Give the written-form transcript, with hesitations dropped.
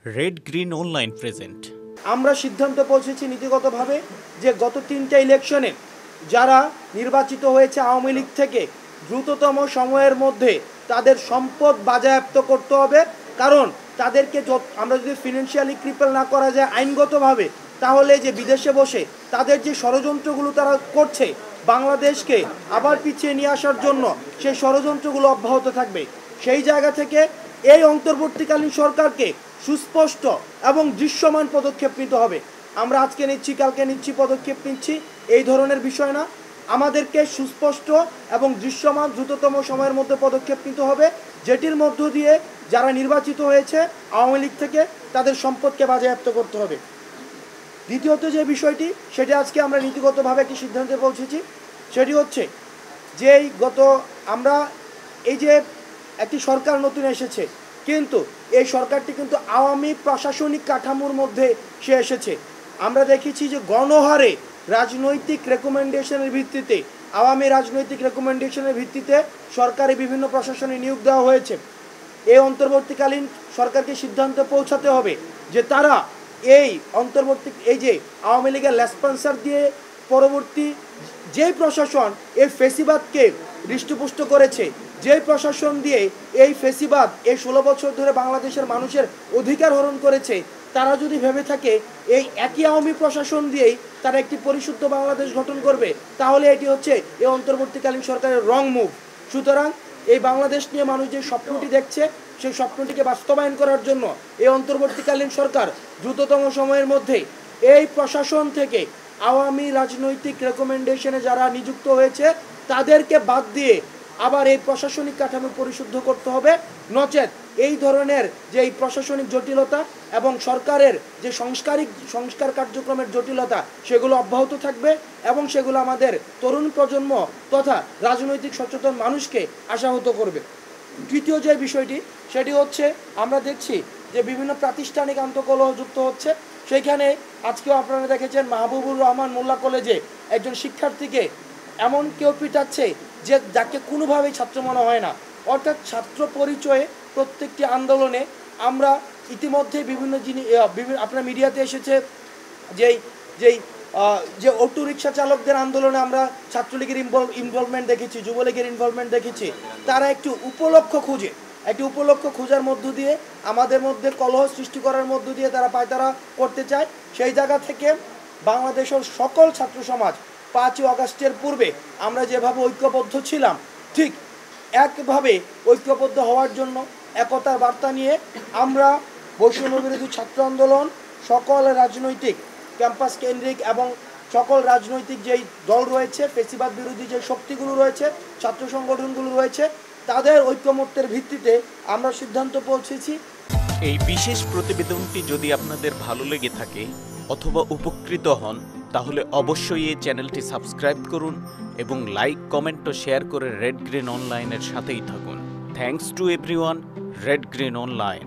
Red green online present. আমরা সিদ্ধান্ত পৌঁছেছি নীতিগতভাবে যে গত 3টা ইলেকশনে যারা নির্বাচিত হয়েছে আওয়ামী লীগ থেকে দ্রুততম সময়ের মধ্যে তাদের সম্পদ বাজেয়াপ্ত করতে হবে। কারণ তাদেরকে আমরা যদি ফিনান্সিয়ালি ক্রিপল না করা যায় আইনগতভাবে, তাহলে যে বিদেশে বসে তাদের যে ষড়যন্ত্রগুলো তারা করছে বাংলাদেশকে আবার পিছিয়ে নিয়ে আসার জন্য, সেই ষড়যন্ত্রগুলো অব্যাহত থাকবে। সেই জায়গা থেকে এই অন্তর্বর্তীকালীন সরকারকে সুস্পষ্ট এবং দৃশ্যমান পদক্ষেপ নিতে হবে। আমরা আজকে নিচ্ছি, কালকে নিচ্ছি, পদক্ষেপ নিচ্ছি, এই ধরনের বিষয় না। আমাদেরকে সুস্পষ্ট এবং দৃশ্যমান দ্রুততম সময়ের মধ্যে পদক্ষেপ নিতে হবে, যেটির মধ্য দিয়ে যারা নির্বাচিত হয়েছে আওয়ামী লীগ থেকে তাদের সম্পদকে বাজেয়াপ্ত করতে হবে। দ্বিতীয়ত যে বিষয়টি, সেটি আজকে আমরা নীতিগতভাবে একটি সিদ্ধান্তে পৌঁছেছি। সেটি হচ্ছে যে আমরা এই যে একটি সরকার নতুন এসেছে, কিন্তু এই সরকারটি কিন্তু আওয়ামী প্রশাসনিক কাঠামোর মধ্যে সে এসেছে। আমরা দেখেছি যে গণহারে রাজনৈতিক রেকমেন্ডেশনের ভিত্তিতে, আওয়ামী রাজনৈতিক রেকমেন্ডেশনের ভিত্তিতে সরকারি বিভিন্ন প্রশাসনে নিয়োগ দেওয়া হয়েছে। এই অন্তর্বর্তীকালীন সরকারকে সিদ্ধান্তে পৌঁছাতে হবে যে তারা এই যে আওয়ামী লীগের লেসপন্সার দিয়ে পরবর্তী যেই প্রশাসন এই ফেসিবাদকে হৃষ্টপুষ্ট করেছে, যেই প্রশাসন দিয়ে এই ফেসিবাদ এই 16 বছর ধরে বাংলাদেশের মানুষের অধিকার হরণ করেছে, তারা যদি ভেবে থাকে এই একই আওয়ামী প্রশাসন দিয়েই তারা একটি পরিশুদ্ধ বাংলাদেশ গঠন করবে, তাহলে এটি হচ্ছে এই অন্তর্বর্তীকালীন সরকারের রং মুভ। সুতরাং এই বাংলাদেশ নিয়ে মানুষ যে স্বপ্নটি দেখছে, সেই স্বপ্নটিকে বাস্তবায়ন করার জন্য এই অন্তর্বর্তীকালীন সরকার দ্রুততম সময়ের মধ্যে এই প্রশাসন থেকে আওয়ামী রাজনৈতিক রেকমেন্ডেশনে যারা নিযুক্ত হয়েছে তাদেরকে বাদ দিয়ে আবার এই প্রশাসনিক কাঠামো পরিশুদ্ধ করতে হবে। নচেত এই ধরনের যে এই প্রশাসনিক জটিলতা এবং সরকারের যে সংস্কার কার্যক্রমের জটিলতা, সেগুলো অব্যাহত থাকবে এবং সেগুলো আমাদের তরুণ প্রজন্ম তথা রাজনৈতিক সচেতন মানুষকে আশাহত করবে। তৃতীয় যে বিষয়টি, সেটি হচ্ছে আমরা দেখছি যে বিভিন্ন প্রাতিষ্ঠানিক আন্তঃকলহ যুক্ত হচ্ছে। সেইখানে আজকেও আপনারা দেখেছেন মাহবুবুর রহমান মোল্লা কলেজে একজন শিক্ষার্থীকে এমন কেউ পিটাচ্ছে যে যাকে কোনোভাবেই ছাত্র মনে হয় না। অর্থাৎ ছাত্র পরিচয়ে প্রত্যেকটি আন্দোলনে আমরা ইতিমধ্যে বিভিন্ন আপনার মিডিয়াতে এসেছে যে অটো রিক্সা চালকদের আন্দোলনে আমরা ছাত্রলীগের ইনভলভমেন্ট দেখেছি, যুবলীগের ইনভলভমেন্ট দেখেছি। তারা একটি উপলক্ষ খোঁজার মধ্য দিয়ে আমাদের মধ্যে কলহ সৃষ্টি করার মধ্য দিয়ে তারা পায়তারা করতে চায়। সেই জায়গা থেকে বাংলাদেশের সকল ছাত্র সমাজ 5ই আগস্টের পূর্বে আমরা যেভাবে ঐক্যবদ্ধ ছিলাম, ঠিক একভাবে ঐক্যবদ্ধ হওয়ার জন্য একতার বার্তা নিয়ে আমরা বৈষম্য বিরোধী ছাত্র আন্দোলন সকল রাজনৈতিক ক্যাম্পাস কেন্দ্রিক এবং সকল রাজনৈতিক যেই দল রয়েছে, ফেসিবাদ বিরোধী যে শক্তিগুলো রয়েছে, ছাত্র সংগঠনগুলো রয়েছে, তাদের ঐক্যমত্যের ভিত্তিতে আমরা সিদ্ধান্ত পৌঁছেছি। এই বিশেষ প্রতিবেদনটি যদি আপনাদের ভালো লেগে থাকে অথবা উপকৃত হন, তাহলে অবশ্যই এই চ্যানেলটি সাবস্ক্রাইব করুন এবং লাইক, কমেন্ট ও শেয়ার করে রেড গ্রিন অনলাইনের সাথেই থাকুন। Thanks to everyone. Red green online.